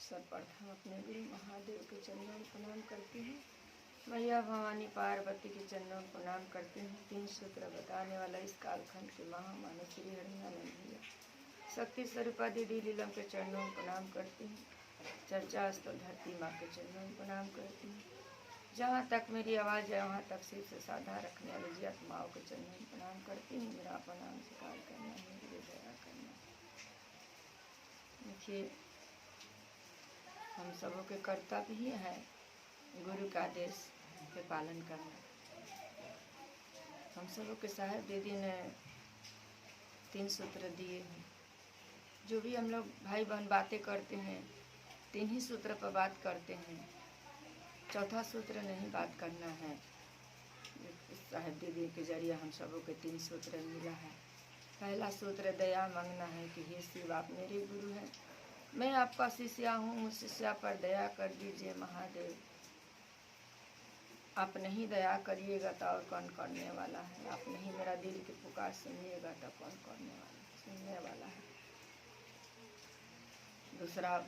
सर्वप्रथम अपने गुरु महादेव के चरणों में प्रणाम करती हूँ। मैया भवानी पार्वती के चरणों में प्रणाम करती हूँ। 3 सूत्र बताने वाला इस कालखंड के महामानव श्री हरिनारायण भैया शक्ति स्वरूपा दीदी लीलम के चरणों में प्रणाम करती हूँ। चर्चा स्थल धरती माँ के चरणों में प्रणाम करती हूँ। जहाँ तक मेरी आवाज़ है वहाँ तक सिर से साधा रखने वाली जी आत्माओं के चरणों में प्रणाम करती हूँ। मेरा प्रणाम स्वीकार करना है, मेरे दया करना। देखिए, हम सबों के कर्तव्य ही है गुरु का आदेश के पालन करना। हम सबों के साहेब दीदी ने 3 सूत्र दिए हैं। जो भी हम लोग भाई बहन बातें करते हैं 3 ही सूत्र पर बात करते हैं, चौथा सूत्र नहीं बात करना है। साहेब दीदी के जरिए हम सबों के 3 सूत्र मिला है। पहला सूत्र दया मांगना है कि हे शिव, आप मेरे गुरु हैं, मैं आपका शिष्या हूँ, मुझ शिष्या पर दया कर दीजिए महादेव। आप नहीं दया करिएगा तो और कौन करने वाला है। आप नहीं मेरा दिल की पुकार सुनिएगा तो कौन सुनने वाला है। दूसरा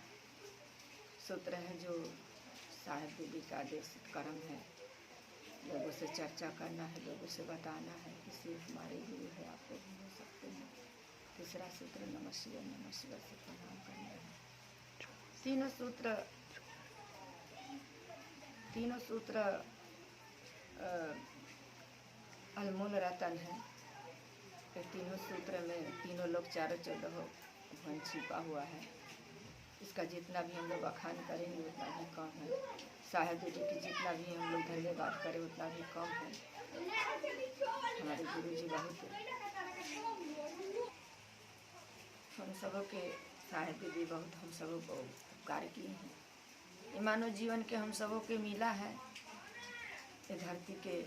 सूत्र है जो साहेब दीदी का आदेश कर्म है, लोगों से चर्चा करना है, लोगों से बताना है कि सिर्फ हमारे गुरु है, आप लोग भी हो सकते हैं। तीसरा सूत्र नमः शिवाय से प्रणाम करना है। तीनों सूत्र अनमोल रतन है। तीनों सूत्र में तीनों लोग चारों 14 भवन छिपा हुआ है। इसका जितना भी हम लोग अखान करेंगे उतना भी कम है। साहेब दीदी की जितना भी हम लोग धन्यवाद करें उतना भी कम है। हमारे गुरु जी बहुत हम सबों के साहेब दीदी बहुत हम सबों को उपकार किए हैं। ये मानव जीवन के हम सबों के मिला है। ये धरती के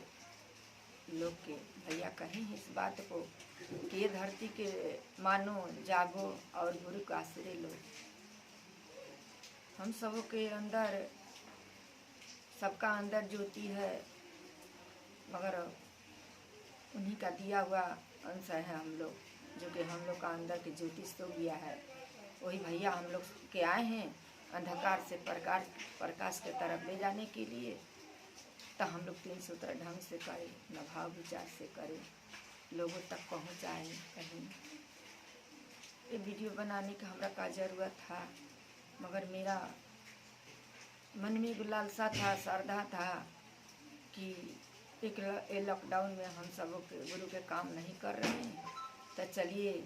लोग के भैया कहें इस बात को कि ये धरती के मानो जागो और गुरु का आश्रय लो। हम सबों के अंदर सबका अंदर ज्योति है, मगर उन्हीं का दिया हुआ अंश है हम लोग, जो कि हम लोग का अंदर की ज्योति सो गया है। वही भैया हम लोग के आए हैं अंधकार से प्रकाश के तरफ ले जाने के लिए। तो हम लोग 3 सूत्र ढंग से करें, न भाव विचार से करें, लोगों तक पहुँचाएँ। कहीं ये वीडियो बनाने का हमरा का जरूरत था, मगर मेरा मन में एक लालसा था, श्रद्धा था कि एक लॉकडाउन में हम सब गुरु के काम नहीं कर रहे हैं, तो चलिए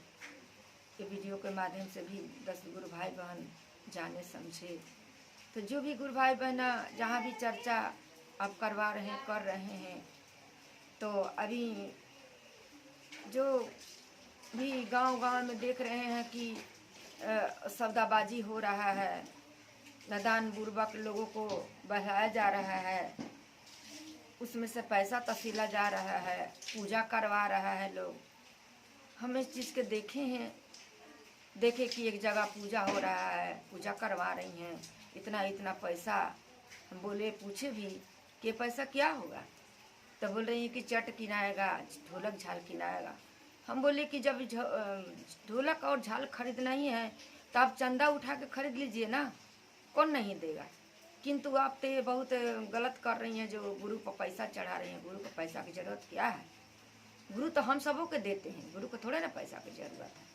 ये वीडियो के माध्यम से भी 10 गुरु भाई बहन जाने समझे। तो जो भी गुरु भाई बहना जहाँ भी चर्चा आप करवा रहे हैं कर रहे हैं, तो अभी जो भी गांव-गांव में देख रहे हैं कि सौदाबाजी हो रहा है, नादान बुर्बक लोगों को बहलाया जा रहा है, उसमें से पैसा तसीला जा रहा है, पूजा करवा रहा है लोग। हम इस चीज़ के देखे कि एक जगह पूजा हो रहा है, पूजा करवा रही हैं, इतना पैसा। हम बोले, पूछे भी कि पैसा क्या होगा, तो बोल रही हैं कि चट किनाएगा, ढोलक झाल किनाएगा। हम बोले कि जब ढोलक और झाल खरीदना ही है तो आप चंदा उठा के खरीद लीजिए ना, कौन नहीं देगा। किंतु आप तो ये बहुत गलत कर रही हैं जो गुरु को पैसा चढ़ा रही हैं। गुरु को पैसा की ज़रूरत क्या है? गुरु तो हम सबों के देते हैं, गुरु को थोड़े ना पैसा की ज़रूरत है।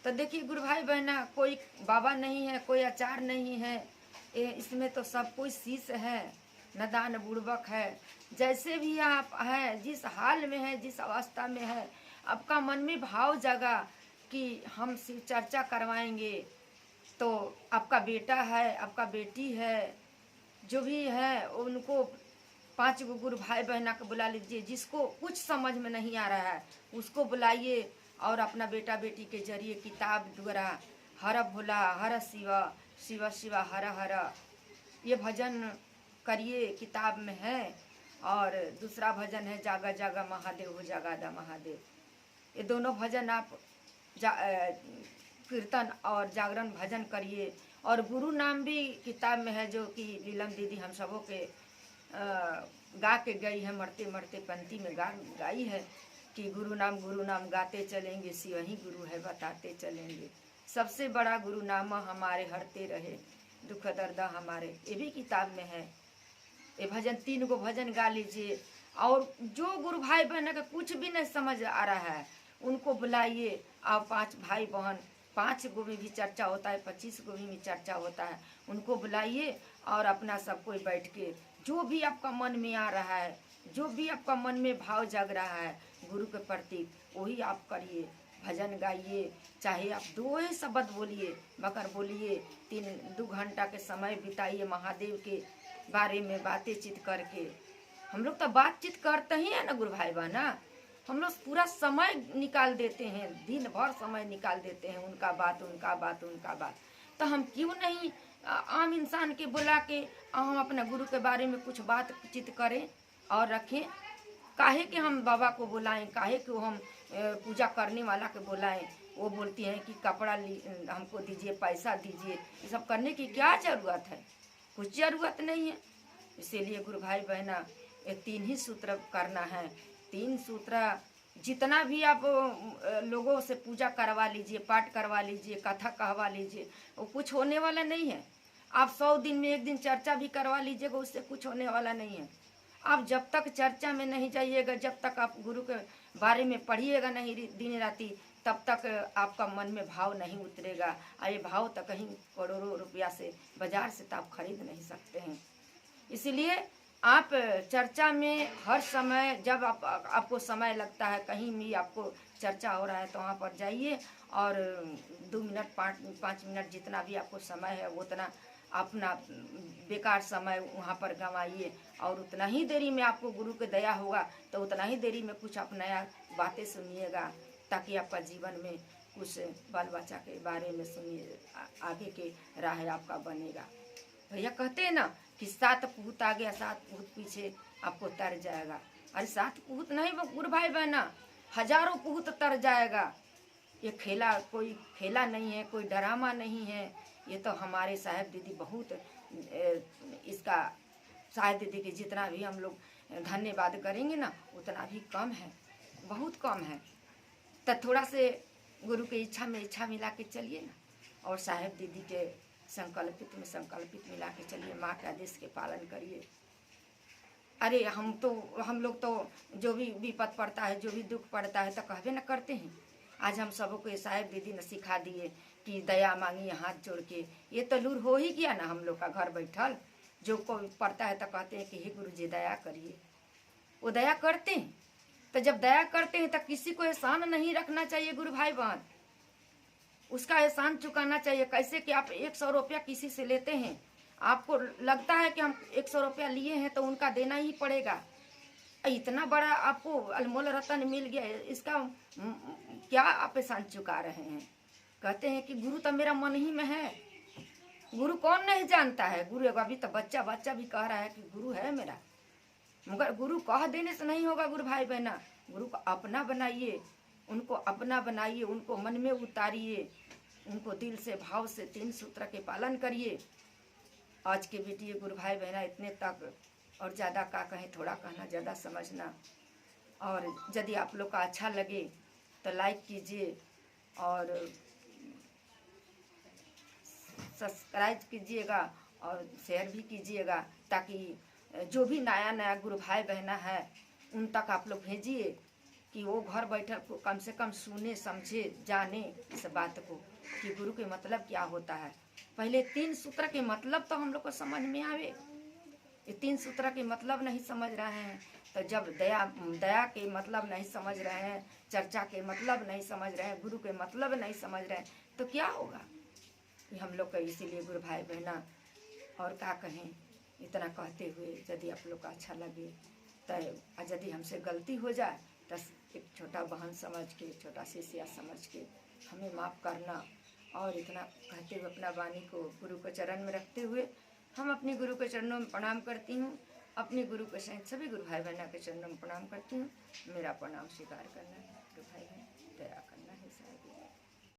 तो देखिए गुरु भाई बहना, कोई बाबा नहीं है, कोई आचार नहीं है, इसमें तो सब कोई शिष्य है, नादान बुड़बक है। जैसे भी आप हैं, जिस हाल में है, जिस अवस्था में है, आपका मन में भाव जगा कि हम शिव चर्चा करवाएंगे, तो आपका बेटा है, आपका बेटी है, जो भी है उनको 5 गुरु भाई बहना को बुला लीजिए। जिसको कुछ समझ में नहीं आ रहा है उसको बुलाइए और अपना बेटा बेटी के जरिए किताब द्वारा हर भोला हर शिव, शिव शिव हर हर ये भजन करिए, किताब में है। और दूसरा भजन है जागा जागा महादेव हो जागादा महादेव। ये दोनों भजन आप कीर्तन और जागरण भजन करिए। और गुरु नाम भी किताब में है, जो कि लीलम दीदी हम सबों के गा के गई है, मरते मरते पंक्ति में गाई है कि गुरु नाम गाते चलेंगे, शिव ही गुरु है बताते चलेंगे। सबसे बड़ा गुरु नाम हमारे हरते रहे, दुख दर्द हमारे। ये भी किताब में है। ये भजन 3 गो भजन गा लीजिए। और जो गुरु भाई बहन का कुछ भी नहीं समझ आ रहा है उनको बुलाइए। और 5 भाई बहन, 5 गो में भी चर्चा होता है, 25 गो में भी चर्चा होता है, उनको बुलाइए और अपना सब कोई बैठ के जो भी आपका मन में आ रहा है, जो भी आपका मन में भाव जग रहा है गुरु के प्रति, वही आप करिए। भजन गाइए, चाहे आप 2 ही शब्द बोलिए मगर बोलिए। 2 घंटा के समय बिताइए महादेव के बारे में बातें चित करके। हम लोग तो बातचीत करते ही है ना गुरु भाई बहना, हम लोग पूरा समय निकाल देते हैं, दिन भर समय निकाल देते हैं उनका बात उनका बात उनका बात। तो हम क्यों नहीं आम इंसान के बुला के हम अपने गुरु के बारे में कुछ बातचीत करें और रखें। काहे कि हम बाबा को बुलाएं, काहे कि हम पूजा करने वाला के बुलाएं। वो बोलती हैं कि कपड़ा हमको दीजिए, पैसा दीजिए, ये सब करने की क्या ज़रूरत है? कुछ ज़रूरत नहीं है। इसीलिए गुरु भाई बहना ये 3 ही सूत्र करना है। 3 सूत्र जितना भी आप लोगों से पूजा करवा लीजिए, पाठ करवा लीजिए, कथा कहवा लीजिए, वो कुछ होने वाला नहीं है। आप 100 दिन में 1 दिन चर्चा भी करवा लीजिएगा, उससे कुछ होने वाला नहीं है। आप जब तक चर्चा में नहीं जाइएगा, जब तक आप गुरु के बारे में पढ़िएगा नहीं दिन राति, तब तक आपका मन में भाव नहीं उतरेगा। और ये भाव तो कहीं करोड़ों रुपया से बाजार से तो आप खरीद नहीं सकते हैं। इसलिए आप चर्चा में हर समय, जब आपको समय लगता है, कहीं भी आपको चर्चा हो रहा है तो वहाँ पर जाइए और 2 मिनट 5 मिनट जितना भी आपको समय है उतना अपना बेकार समय वहाँ पर गंवाइए। और उतना ही देरी में आपको गुरु के दया होगा तो उतना ही देरी में कुछ आप नया बातें सुनिएगा, ताकि आपका जीवन में कुछ बाल बच्चा के बारे में सुनिए, आगे के राह आपका बनेगा। भैया कहते हैं ना कि 7 पूत आगे 7 पूत पीछे आपको तर जाएगा। अरे 7 पूत नहीं गुरु भाई बहना, हजारों पूत तर जाएगा। ये खेला कोई खेला नहीं है, कोई ड्रामा नहीं है। ये तो हमारे साहेब दीदी बहुत इसका साहेब दीदी के जितना भी हम लोग धन्यवाद करेंगे ना उतना भी कम है, बहुत कम है। तो थोड़ा से गुरु की इच्छा में इच्छा मिला के चलिए ना, और साहेब दीदी के संकल्पित में संकल्पित मिला के चलिए। माँ के आदेश के पालन करिए। अरे हम लोग तो जो भी विपद पड़ता है, जो भी दुख पड़ता है तो कहवे न करते हैं। आज हम सबको साहेब दीदी ने सिखा दिए कि दया मांगिए हाथ जोड़ के। ये तो लूर हो ही गया ना हम लोग का घर बैठल। जो कोई पड़ता है तो कहते हैं कि हे गुरु जी दया करिए। वो दया करते हैं। तो जब दया करते हैं तो किसी को एहसान नहीं रखना चाहिए गुरु भाई बहन, उसका एहसान चुकाना चाहिए। कैसे कि आप 100 रुपया किसी से लेते हैं, आपको लगता है कि हम 100 रुपया लिए हैं तो उनका देना ही पड़ेगा। इतना बड़ा आपको अनमोल रतन मिल गया, इसका क्या आप एहसान चुका रहे हैं? कहते हैं कि गुरु तो मेरा मन ही में है। गुरु कौन नहीं जानता है? गुरु अभी तो बच्चा भी कह रहा है कि गुरु है मेरा। मगर गुरु कह देने से नहीं होगा गुरु भाई बहना। गुरु को अपना बनाइए, उनको अपना बनाइए, उनको मन में उतारिए, उनको दिल से भाव से 3 सूत्र के पालन करिए। आज के वीडियो गुरु भाई बहना इतने तक, और ज़्यादा का कहें, थोड़ा कहना ज़्यादा समझना। और यदि आप लोग का अच्छा लगे तो लाइक कीजिए और सब्सक्राइब कीजिएगा और शेयर भी कीजिएगा, ताकि जो भी नया नया गुरु भाई बहना है उन तक आप लोग भेजिए कि वो घर बैठे कम से कम सुने समझे जाने इस बात को कि गुरु के मतलब क्या होता है। पहले 3 सूत्र के मतलब तो हम लोग को समझ में आवे। ये 3 सूत्र के मतलब नहीं समझ रहे हैं तो जब दया के मतलब नहीं समझ रहे हैं, चर्चा के मतलब नहीं समझ रहे हैं, गुरु के मतलब नहीं समझ रहे हैं तो क्या होगा? ये हम लोग का इसीलिए गुरु भाई बहना, और क्या कहें, इतना कहते हुए यदि आप लोग का अच्छा लगे तो यदि हमसे गलती हो जाए तो एक छोटा बहन समझ के, छोटा शिष्या समझ के हमें माफ़ करना। और इतना कहते हुए अपना वाणी को गुरु के चरण में रखते हुए हम अपने गुरु के चरणों में प्रणाम करती हूँ। अपने गुरु के सहित सभी गुरु भाई बहना के चरणों में प्रणाम करती हूँ। मेरा प्रणाम स्वीकार करना गुरु भाई बहन, दया।